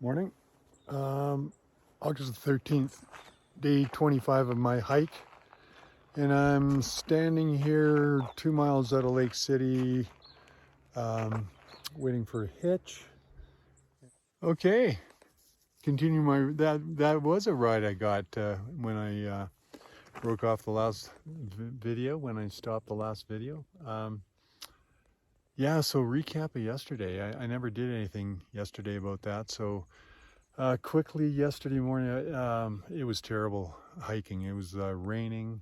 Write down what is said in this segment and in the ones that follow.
Morning. August the 13th, day 25 of my hike. And I'm standing here 2 miles out of Lake City, waiting for a hitch. Okay, continue that was a ride I got when I broke off the last video, when I stopped the last video. Yeah, so recap of yesterday. I never did anything yesterday about that. So quickly, yesterday morning, it was terrible hiking. It was raining,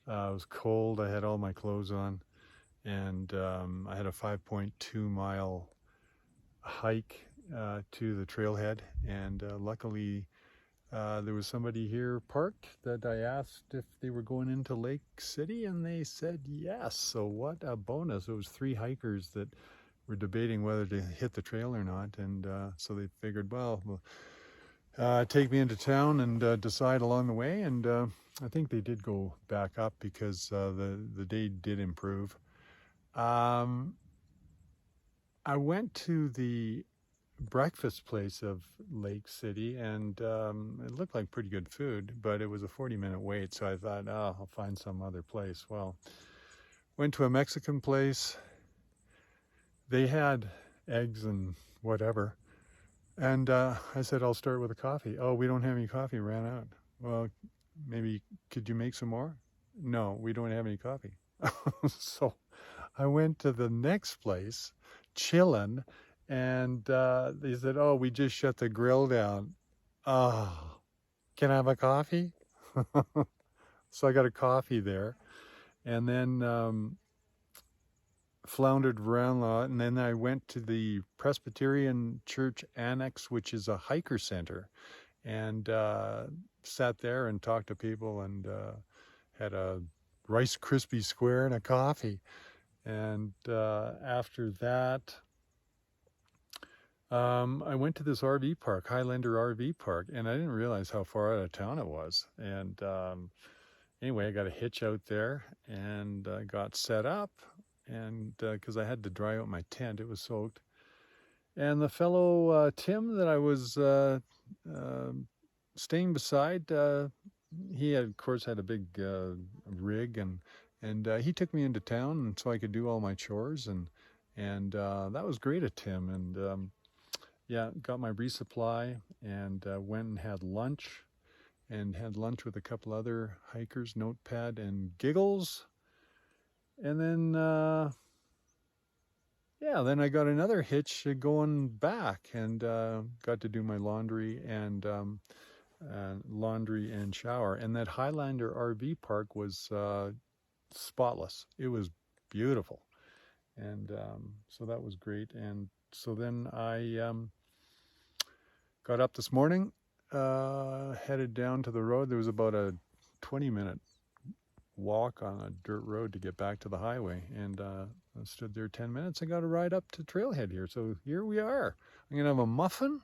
it was cold. I had all my clothes on, and I had a 5.2 mile hike to the trailhead, and luckily there was somebody here parked that I asked if they were going into Lake City, and they said yes. So what a bonus. It was 3 hikers that were debating whether to hit the trail or not, and so they figured, well, take me into town and decide along the way. And I think they did go back up because the day did improve. I went to the breakfast place of Lake City, and it looked like pretty good food, but it was a 40-minute wait, so I thought, oh, I'll find some other place. Well, went to a Mexican place. They had eggs and whatever, and I said, I'll start with a coffee. Oh, we don't have any coffee, ran out. Well, maybe could you make some more? No, we don't have any coffee. So I went to the next place, chillin', and they said, oh, we just shut the grill down. Oh, can I have a coffee? So I got a coffee there, and then floundered around a lot, and then I went to the Presbyterian Church Annex, which is a hiker center, and sat there and talked to people, and had a Rice Krispie square and a coffee. And after that, I went to this RV park, Highlander RV Park, and I didn't realize how far out of town it was. And anyway, I got a hitch out there and got set up, and because I had to dry out my tent, it was soaked. And the fellow Tim that I was staying beside, he had, of course, had a big rig, and he took me into town, and so I could do all my chores, and that was great of Tim. And yeah, got my resupply, and went and had lunch with a couple other hikers, Notepad and Giggles. And then, yeah, then I got another hitch going back, and got to do my laundry and shower. And that Highlander RV park was spotless. It was beautiful. And so that was great. And so then I got up this morning, headed down to the road. There was about a 20-minute walk on a dirt road to get back to the highway, and I stood there 10 minutes. I got a ride up to Trailhead here, so here we are. I'm gonna have a muffin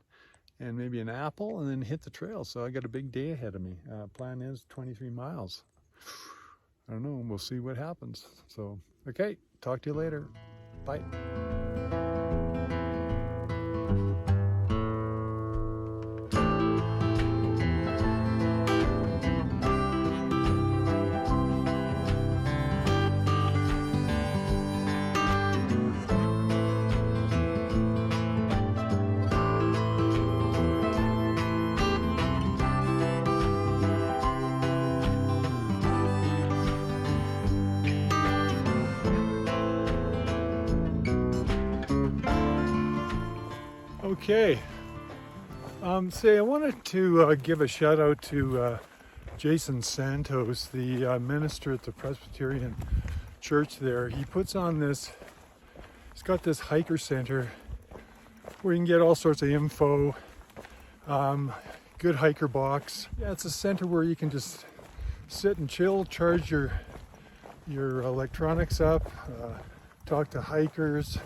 and maybe an apple, and then hit the trail. So I got a big day ahead of me. Plan is 23 miles. I don't know, we'll see what happens. So, okay, talk to you later. Bye. Okay, I wanted to give a shout out to Jason Santos, the minister at the Presbyterian Church there. He puts on he's got this hiker center where you can get all sorts of info, good hiker box. Yeah, it's a center where you can just sit and chill, charge your electronics up, talk to hikers,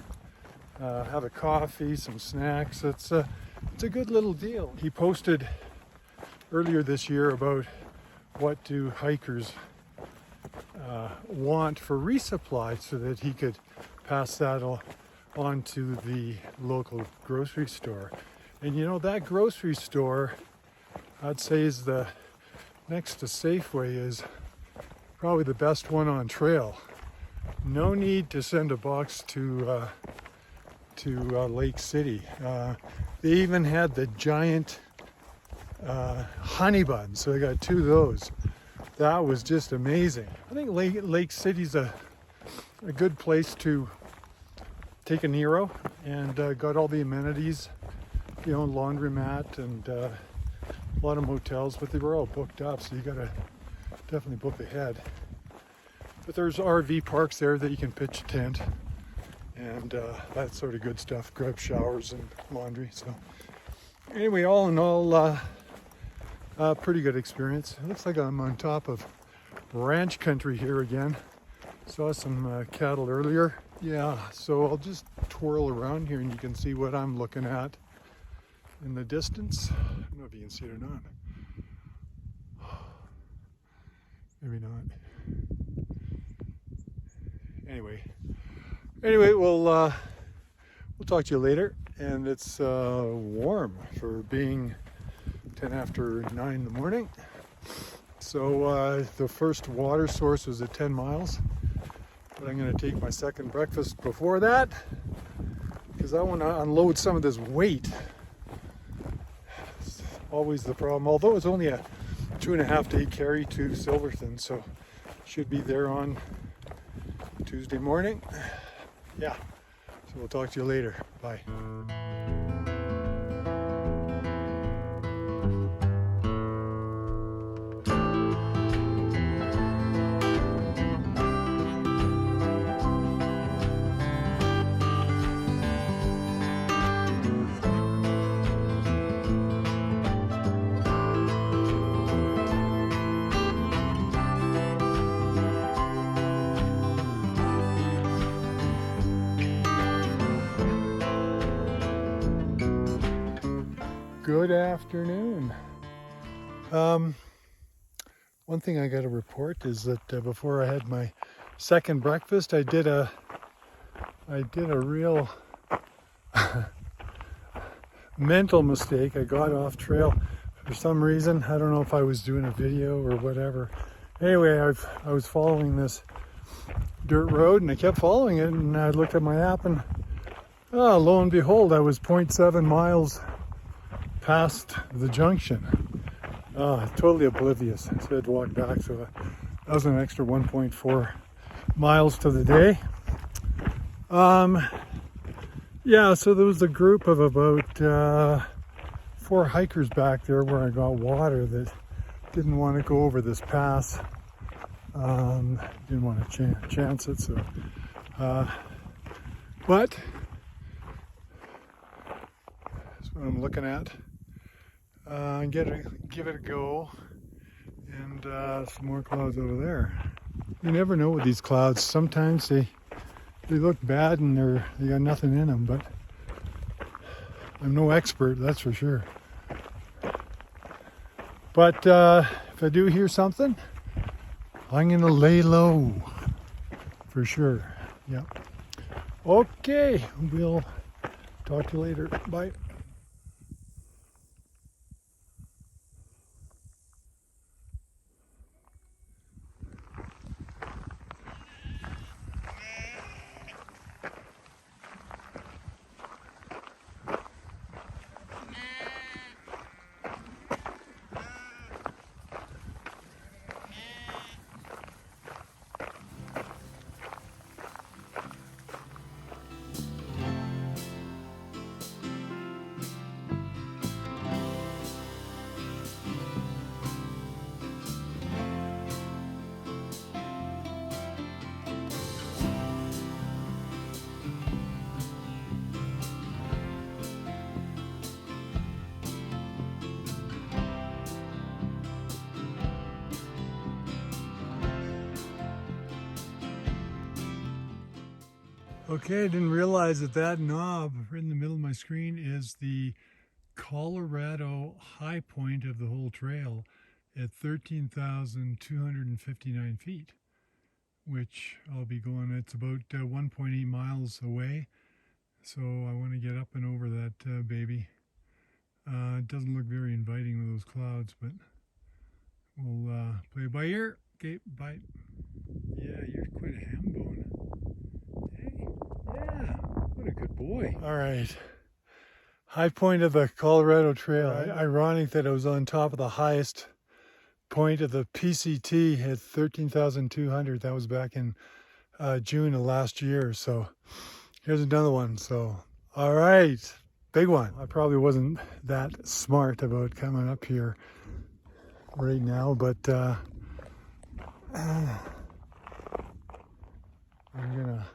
have a coffee, some snacks. It's a good little deal. He posted earlier this year about what do hikers want for resupply, so that he could pass that on to the local grocery store. And you know, that grocery store, I'd say is the next to Safeway, is probably the best one on trail. No need to send a box to Lake City. They even had the giant honey buns, so I got 2 of those. That was just amazing. I think Lake City's a good place to take a Nero, and got all the amenities, you know, laundromat and a lot of motels, but they were all booked up, so you gotta definitely book ahead. But there's RV parks there that you can pitch a tent and that sort of good stuff, grab showers and laundry. So anyway, all in all, pretty good experience. It looks like I'm on top of ranch country here again. Saw some cattle earlier. Yeah, so I'll just twirl around here and you can see what I'm looking at in the distance. I don't know if you can see it or not. Maybe not. Anyway, we'll talk to you later. And it's warm for being 10 after 9 in the morning. So the first water source was at 10 miles. But I'm going to take my second breakfast before that because I want to unload some of this weight. It's always the problem. Although it's only a 2.5 day carry to Silverton, so should be there on Tuesday morning. Yeah, so we'll talk to you later. Bye. Good afternoon. One thing I got to report is that before I had my second breakfast, I did a real mental mistake. I got off trail for some reason. I don't know if I was doing a video or whatever. Anyway, I was following this dirt road and I kept following it, and I looked at my app and lo and behold, I was 0.7 miles past the junction. Totally oblivious. So I had to walk back, so that was an extra 1.4 miles to the day. Yeah, so there was a group of about 4 hikers back there where I got water that didn't want to go over this pass. Didn't want to chance it, so but that's what I'm looking at. Give it a go, and some more clouds over there. You never know with these clouds. Sometimes they look bad and they got nothing in them, but I'm no expert, that's for sure. But if I do hear something, I'm gonna lay low for sure. Yeah. Okay, we'll talk to you later. Bye. Okay, I didn't realize that knob right in the middle of my screen is the Colorado high point of the whole trail at 13,259 feet, which I'll be going. It's about 1.8 miles away, so I want to get up and over that baby. It doesn't look very inviting with those clouds, but we'll play it by ear. Okay, bye. Yeah, you're quite a ham bone. Hey, yeah, what a good boy. All right. High point of the Colorado Trail. Ironic that it was on top of the highest point of the PCT at 13,200. That was back in June of last year. So here's another one. So, all right, big one. I probably wasn't that smart about coming up here right now, but I'm gonna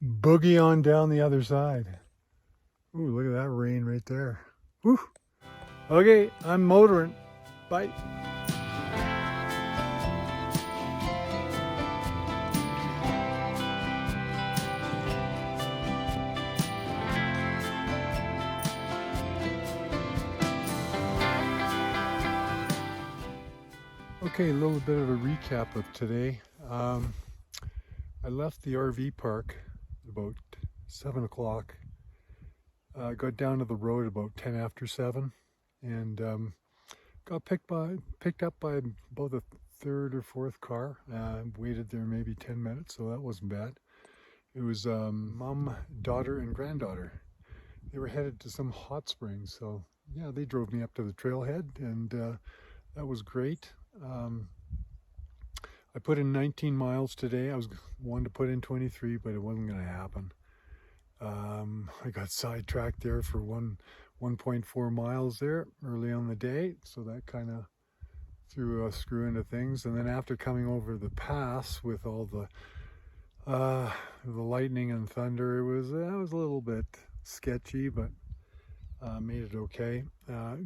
boogie on down the other side. Ooh, look at that rain right there. Woo. Okay, I'm motoring. Bye. Okay, a little bit of a recap of today. I left the RV park about 7 o'clock. Got down to the road about 10 after 7 and got picked up by about the third or fourth car. Waited there maybe 10 minutes, so that wasn't bad. It was mom, daughter, and granddaughter. They were headed to some hot springs, so yeah, they drove me up to the trailhead, and that was great. I put in 19 miles today. I was wanting to put in 23, but it wasn't going to happen. I got sidetracked there for 1.4 miles there early on the day, so that kind of threw a screw into things. And then after coming over the pass with all the lightning and thunder, it was a little bit sketchy, but made it okay.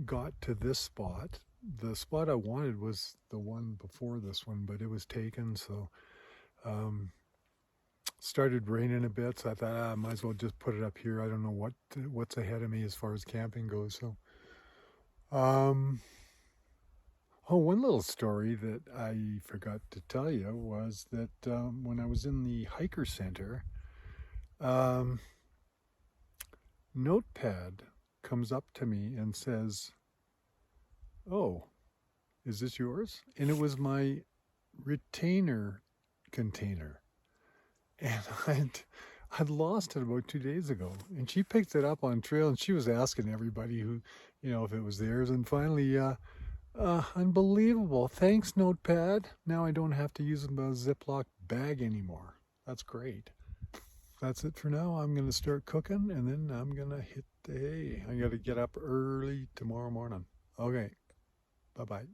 Got to this spot. The spot I wanted was the one before this one, but it was taken, so started raining a bit, so I thought I might as well just put it up here. I don't know what's ahead of me as far as camping goes. So one little story that I forgot to tell you was that when I was in the hiker center, Notepad comes up to me and says, "Oh, is this yours?" And it was my retainer container. And I'd lost it about 2 days ago. And she picked it up on trail, and she was asking everybody who, if it was theirs. And finally, unbelievable. Thanks, Notepad. Now I don't have to use a Ziploc bag anymore. That's great. That's it for now. I'm going to start cooking, and then I'm going to hit the hay. I got to get up early tomorrow morning. Okay. Bye-bye.